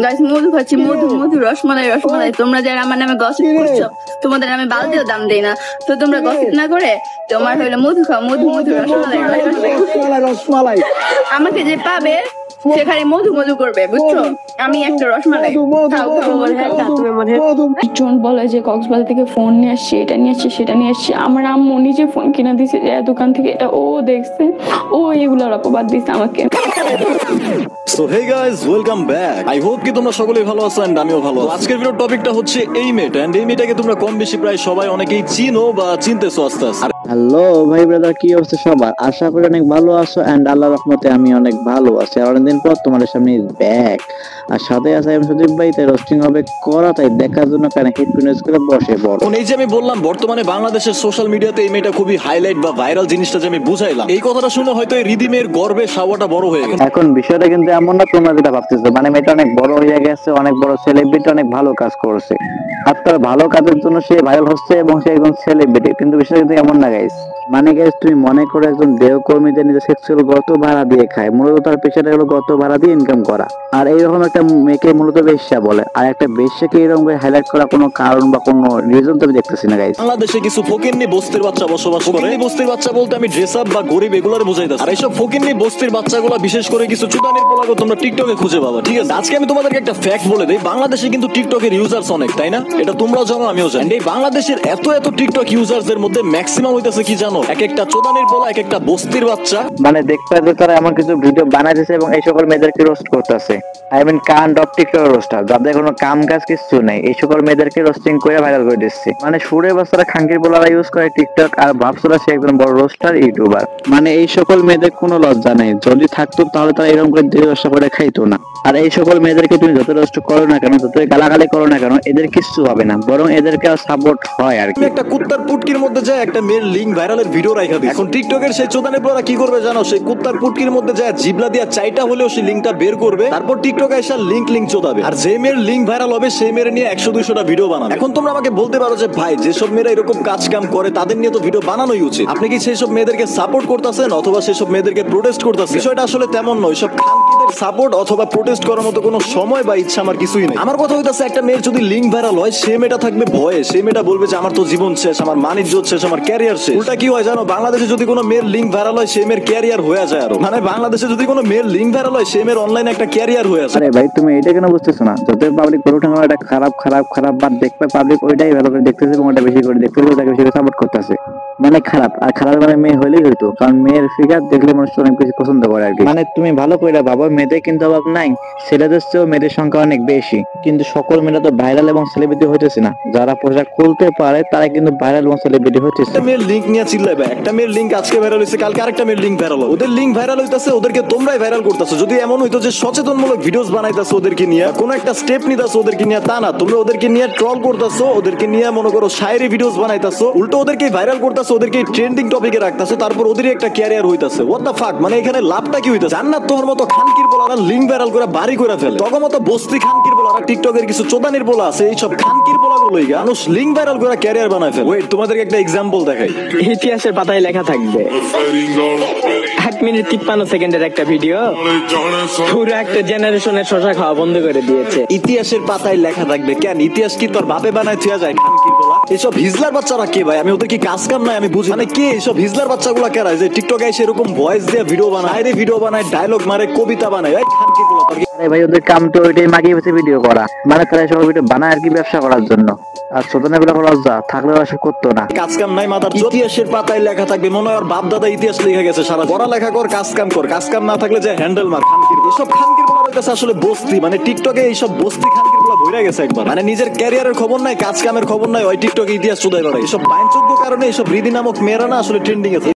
Guys মধু খাচ্ছি, মধু মধু রসমালাই রসমালাই। তোমরা যারা আমার নামে গসিপ করছো, তোমাদের আমি বালতিও দাম দেই না। তো তোমরা গসিপ না করে তোমার হইলো মধু খাও, মধু মধু রসমালাই রসমালাই। আমাকে যে পাবে সেখানে মধু মধু করবে, বুঝছো? আমি একটা রসমালাই জন বলে যে কক্সবাজার থেকে ফোন নিয়ে আসছি, এটা নিয়ে আসছি, সেটা নিয়ে আসছি। আমার আম্মু নিজে ফোন কিনে দিছে যে দোকান থেকে, এটা ও দেখছে, ও এগুলোর অপবাদ দিছে আমাকে। So hey guys, welcome back. I hope কি তোমরা সকলেই ভালো আছো এন্ড আমিও ভালো আছি। আজকের ভিডিওর টপিকটা হচ্ছে এই মেয়েটা, এন্ড এই মেয়েটাকে তোমরা কম বেশি প্রায় সবাই অনেকেই চিনো বা চিনতেছো আস্তে আস্তে। হ্যালো ভাই ব্রাদার, কি অবস্থা সবার? আশা করি অনেক ভালো আছো এন্ড আল্লাহর রহমতে আমি অনেক ভালো আছি। আর অনেকদিন পর তোমাদের সামনে ব্যাক, আর সাথে আছে আমি সুদীপ ভাই। তাই রোস্টিং হবে করা, তাই দেখার জন্য কেন হেডফোন ইউজ করে বসে বড়। এই যে আমি বললাম বর্তমানে বাংলাদেশের সোশ্যাল মিডিয়াতে এই মেয়েটা খুবই হাইলাইট বা ভাইরাল, জিনিসটা যে আমি বুঝাইলাম, এই কথাটা শুনে হয়তো এই রিদিমের গর্বে সাওয়াটা বড় হয়ে গেছে। এখন বিষয়টা কিন্তু এমন না তোমরা যেটা ভাবতেছো, মানে মেয়েটা অনেক বড় হয়ে গেছে, অনেক বড় সেলিব্রিটি, অনেক ভালো কাজ করছে। আর তার ভালো কাজের জন্য সে ভাইরাল হচ্ছে এবং সে একজন সেলিব্রিটি, কিন্তু বিষয়টা কিন্তু এমন না গাইস। মানে গাইস, তুমি মনে করো একজন দেহকর্মীদের নিজের সেক্সুয়াল গর্ত ভাড়া দিয়ে খায়, মূলত তার পেশাটা হলো গর্ত ভাড়া দিয়ে ইনকাম করা। আর এইরকম একটা মেয়েকে মূলত বেশ্যা বলে। আর একটা বেশ্যাকে এরকম করে হাইলাইট করা কোনো কারণ বা কোনো রিজন তো আমি দেখতেছি না গাইস। বাংলাদেশে কিছু ফকিন্নি বস্তির বাচ্চা বসবাস করে। এই বস্তির বাচ্চা বলতে আমি ড্রেস আপ বা গরিব এগুলোর বুঝাইতাছি। আর এইসব ফকিন্নি বস্তির বাচ্চাগুলো বিশেষ করে কিছু চুদানির পোলাগো তোমরা টিকটকে খুঁজে পাবা, ঠিক আছে? আজকে আমি তোমাদেরকে একটা ফ্যাক্ট বলে দেই, বাংলাদেশে কিন্তু টিকটকের ইউজার্স অনেক, তাই না? এটা তোমরাও জানো, আমিও জানি। এই বাংলাদেশের এত টিকটক ইউজারদের মধ্যে ম্যাক্সিমাম হইতাছে কি জানো? এক একটা চোদানির পোলা, এক একটা বস্তির বাচ্চা। মানে দেখতে যে তারা এমন কিছু ভিডিও বানাইতেছে এবং এই সকল মেয়েদেরকে রোস্ট করতেছে। I mean kind of TikTok roaster, যাদের কোনো কাম কাজ কিছু নেই, এই সকল মেয়েদেরকে রোস্টিং করে ভাইরাল করে দিচ্ছে। মানে সুরে বাচ্চারা খাঙ্কির পোলারা ইউজ করে টিকটক, আর ভাবছোরা সে একজন বড় রোস্টার ইউটিউবার। মানে এই সকল মেয়েদের কোনো লজ্জা নেই, যদি থাকতো তাহলে তারা এরকম করে দিয়ে রোস্ট করে খাইতো না। আর এই সকল মেয়েদেরকে তুমি যত রোস্ট করো না কেন, যত গালাগালি করো না কেন, এদের কিচ্ছু হবে না, বরং এদেরকে সাপোর্ট হয় আর কি। একটা কুত্তার পুটকির মধ্যে যায় একটা মেয়ের লিঙ্ক ভাইরালের ভিডিও রাখা দিই। এখন টিকটকের সেই চোদানের পোলারা কি করবে জানো? সেই কুত্তার পুটকির মধ্যে যায় জিবলা দিয়া চাইটা হলেও সেই লিঙ্কটা বের করবে, তারপর টিকটক এসে লিঙ্ক চোদাবে। আর যে মেয়ের লিঙ্ক ভাইরাল হবে সেই মেয়ের নিয়ে 100-200টা ভিডিও বানাবে। এখন তোমরা আমাকে বলতে পারো যে ভাই, যেসব মেয়েরা এরকম কাজ কাম করে তাদের নিয়ে তো ভিডিও বানানোই উচিত। আপনি কি সেই সব মেয়েদেরকে সাপোর্ট করতেছেন অথবা সেই সব মেয়েদেরকে প্রোটেস্ট করতেছেন? বিষয়টা আসলে তেমন নয়। সব খানকিদের সাপোর্ট অথবা প্রোটেস্ট করার মতো কোনো সময় বা ইচ্ছা আমার কিছুই নেই। আমার কথা হইতাছে, একটা মেয়ের যদি লিঙ্ক ভাইরাল হয়, সে মেয়েটা থাকবে ভয়ে। সেই মেয়েটা বলবে যে আমার তো জীবন শেষ, আমার বাণিজ্য শেষ, আমার ক্যারিয়ার শেষ। উল্টা কি হয় জানো? বাংলাদেশে যদি কোনো মেয়ের লিঙ্ক ভাইরাল হয়, সেই মেয়ের ক্যারিয়ার হয়ে যায়। আরো মানে বাংলাদেশে যদি কোনো মেয়ের লিঙ্ক ভাইরাল হয়, সেই মেয়ের অনলাইনে একটা ক্যারিয়ার হয়ে যায়। আরে ভাই, তুমি এটা কেন বুঝতেছো না? যত পাবলিক বলে ওঠে এটা খারাপ খারাপ খারাপ, বাট দেখবে পাবলিক ওইটাই ভালো করে দেখতেছে এবং ওটা বেশি করে দেখতেছে, ওটাকে বেশি করে সাপোর্ট করতেছে। মানে খারাপ আর খারাপ মানে মেয়ে হলেই হইতো, কারণ মেয়ের ফিগার দেখলে মানুষ অনেক বেশি পছন্দ করে আর কি। মানে তুমি ভালো করে ভাবো, মেয়েদের কিন্তু অভাব নাই, ছেলেদের চেয়েও মেয়েদের সংখ্যা অনেক বেশি। কিন্তু সকল মেয়েরা তো ভাইরাল এবং সেলিব্রিটি হইতেছে না। যারা পোশাক খুলতে পারে তারা কিন্তু ভাইরাল এবং সেলিব্রিটি হইতেছে। একটা মেয়ের লিঙ্ক নিয়ে চিল্লাইবে, একটা মেয়ের লিঙ্ক আজকে ভাইরাল হইছে, কালকে আরেকটা মেয়ের লিঙ্ক ভাইরাল হবে। ওদের লিঙ্ক ভাইরাল হইতাছে, ওদেরকে তোমরাই ভাইরাল করতেছো। যদি এমন হইতো যে সচেতনমূলক ভিডিওস বানাইতাছো ওদেরকে নিয়ে, কোন একটা স্টেপ নিতাছো ওদেরকে নিয়ে, তা না, তোমরা ওদেরকে নিয়ে ট্রল করতেছো, ওদেরকে নিয়ে মনে করো শায়েরি ভিডিওস বানাইতাছো, উল্টো ওদেরকে ভাইরাল করতেছো, ওদেরকে ট্রেন্ডিং টপিকে রাখতাছো, তারপর ওদেরই একটা ক্যারিয়ার হইতাছে। What the fuck? মানে এখানে লাভটা কি হইতাছে? জান্নাত তোমার মতো খানকির বলারা লিঙ্ক ভাইরাল করে বাড়ি করে ফেলে, তখন মতো বস্তি খানকির বলারা টিকটকের কিছু চোদানির বলা আছে, এইসব খানকির বলাগুলোই মানুষ লিঙ্ক ভাইরাল করে ক্যারিয়ার বানায় ফেলে। ওয়েট, তোমাদেরকে একটা এক্সাম্পল দেখাই। ইতিহাসের পাতায় লেখা থাকবে 1 মিনিট 53 সেকেন্ডের একটা ভিডিও পুরো একটা জেনারেশনের শশা খাওয়া বন্ধ করে দিয়েছে। ইতিহাসের পাতায় লেখা থাকবে কেন? ইতিহাস কি তোর বাপে বানায় থুয়া যায়? খানকির বলা এসব হিজলার বাচ্চারা কে ভাই? আমি ওদের কি কাজ কাম নাই আমি বুঝি। মানে কে এসব হিজলার বাচ্চাগুলা কেরা যে টিকটকে এসে এরকম ভয়েস দিয়ে ভিডিও বানায়, ভিডিও বানায়, ডায়লগ মারে, কবিতা বানায়? এই খানকির বলা তোর। আরে ভাই, ওদের কাম তো ওইটাই মাগিয়ে বেছে ভিডিও করা, মানে তারা সব ভিডিও বানায় আর কি ব্যবসা করার জন্য। আর ছোটনে গুলা লজ্জা থাকলে ওরা করতো না। কাজ কাম নাই মাদার। ইতিহাসের পাতায় লেখা থাকবে, মনে হয় বাপ দাদা ইতিহাস লেখা গেছে, সারা পড়া লেখা কর, কাজ কাম কর, কাজ কাম না থাকলে যে হ্যান্ডেল মার। খানকির এসব খানকির বলার কাছে আসলে বস্তি, মানে টিকটকে এইসব বস্তি খানকির বলা ভইরা গেছে একবার। মানে নিজের ক্যারিয়ারের খবর নাই, কাজ কামের খবর নাই, ওই টিকটকে ইতিহাস চুদাই বেড়ায়। এসব বাইনযোগ্য কারণে এইসব রিদি নামক মেয়েরা না আসলে ট্রেন্ডিং আছে।